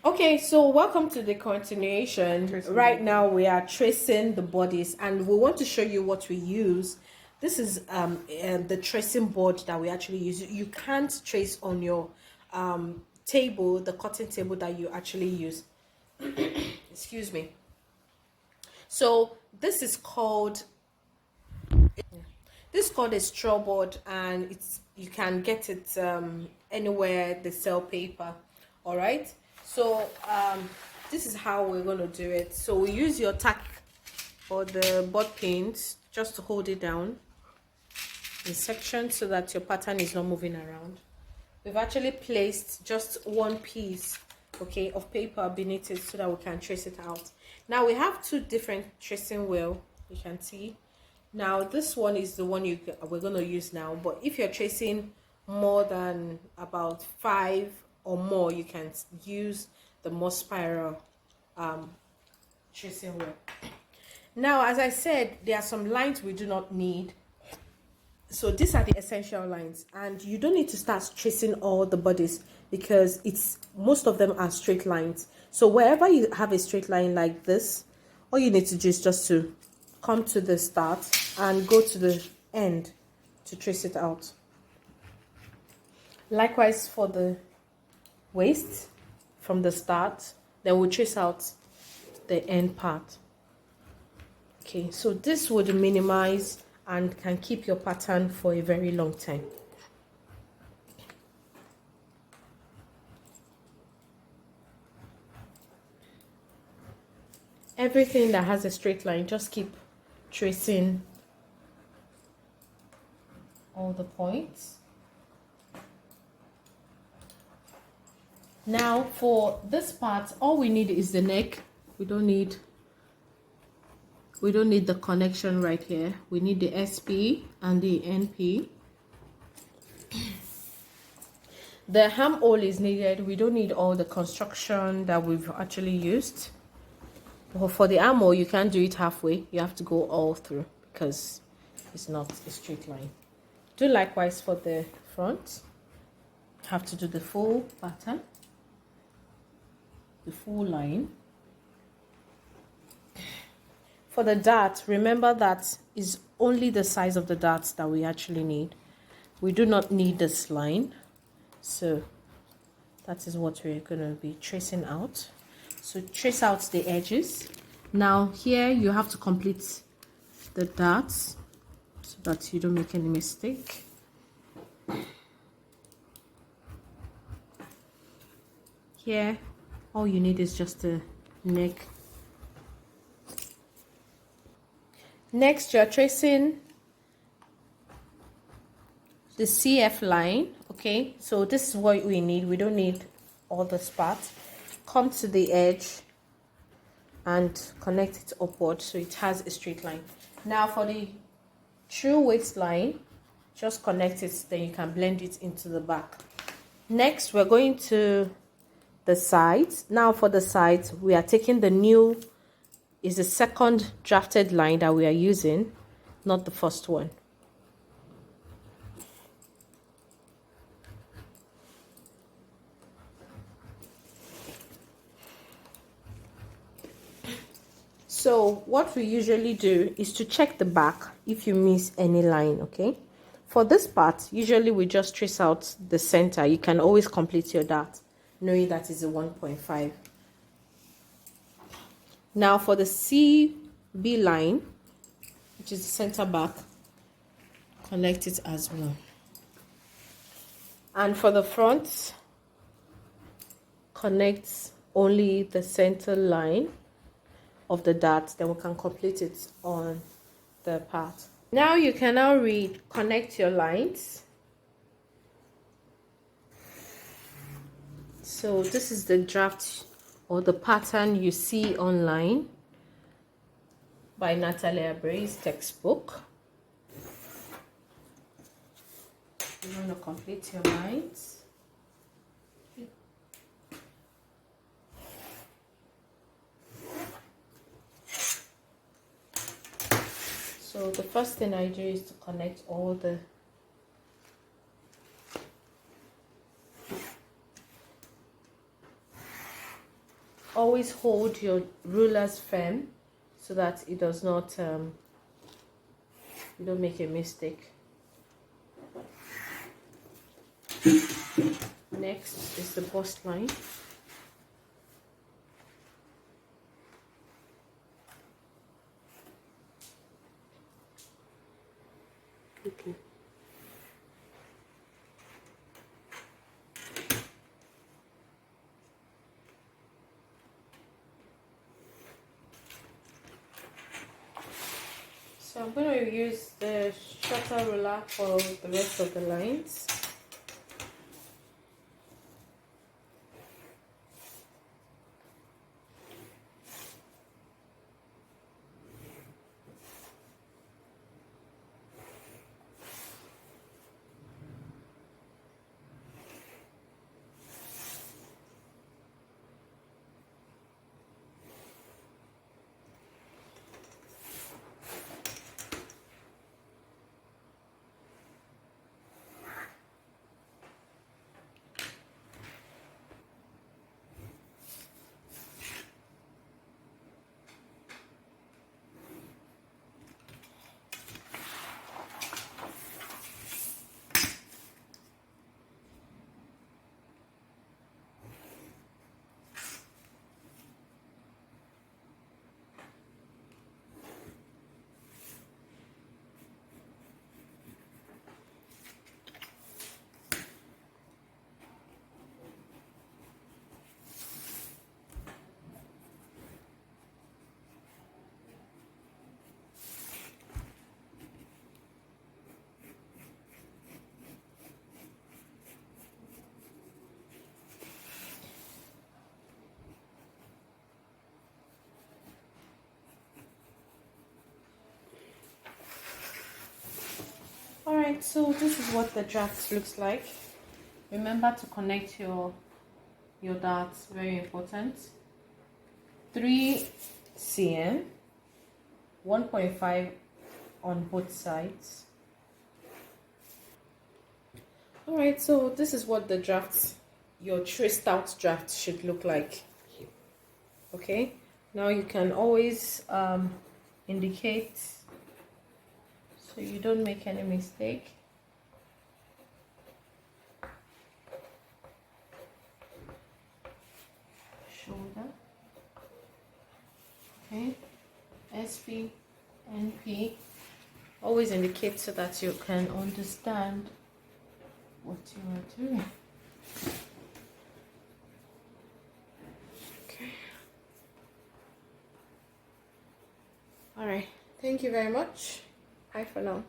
Okay, so welcome to the continuation. Tracing Right the now we are tracing the bodies, and we want to show you what we use. This is the tracing board that we actually use. You can't trace on your table, the cutting table that you actually use. Excuse me. So this is called a straw board, and you can get it anywhere they sell paper. All right. So this is how we're going to do it. So we use your tack or the board pins just to hold it down in sections so that your pattern is not moving around. We've actually placed just one piece, okay, of paper beneath it so that we can trace it out. Now we have two different tracing wheel, you can see. Now this one is the one we're going to use now, but if you're tracing more than about 5 or more, you can use the more spiral tracing wheel. Now, as I said, there are some lines we do not need. So these are the essential lines, and you don't need to start tracing all the bodies because most of them are straight lines. So wherever you have a straight line like this, all you need to do is just to come to the start and go to the end to trace it out. Likewise for the waist, from the start, then we'll trace out the end part. Okay, so this would minimize and can keep your pattern for a very long time. Everything that has a straight line, just keep tracing all the points. Now for this part, all we need is the neck. We don't need the connection right here. We need the SP and the NP. The armhole is needed. We don't need all the construction that we've actually used. But for the armhole, you can't do it halfway. You have to go all through because it's not a straight line. Do likewise for the front. Have to do the full pattern, the full line. For the dart, remember that is only the size of the darts that we actually need. We do not need this line. So that is what we're going to be tracing out. So trace out the edges. Now here you have to complete the darts so that you don't make any mistake. Here all you need is just the neck. Next, you're tracing the CF line. Okay, so this is what we need. We don't need all this part. Come to the edge and connect it upward so it has a straight line. Now for the true waistline, just connect it, then you can blend it into the back. Next, we're going to the sides. Now for the sides, we are taking is the second drafted line that we are using, not the first one. So what we usually do is to check the back if you miss any line, okay? For this part, usually we just trace out the center. You can always complete your dart, knowing that is a 1.5. Now for the CB line, which is the center back, connect it as well. And for the front, connect only the center line of the dart, then we can complete it on the part. Now you can connect your lines. So this is the draft or the pattern you see online by Natalia Bray's textbook. You want to complete your lines. So the first thing I do is to connect all the always hold your rulers firm so that it does not you don't make a mistake. Next is the bust line. Okay. So I'm going to use the shorter ruler for the rest of the lines. Alright, so this is what the draft looks like. Remember to connect your darts, very important. 3 cm, 1.5 on both sides. Alright, so this is what the draft, your traced out draft should look like. Okay, now you can always indicate so you don't make any mistake. Shoulder, okay, SP, NP, always indicate so that you can understand what you are doing. Okay, all right, thank you very much. Bye for now.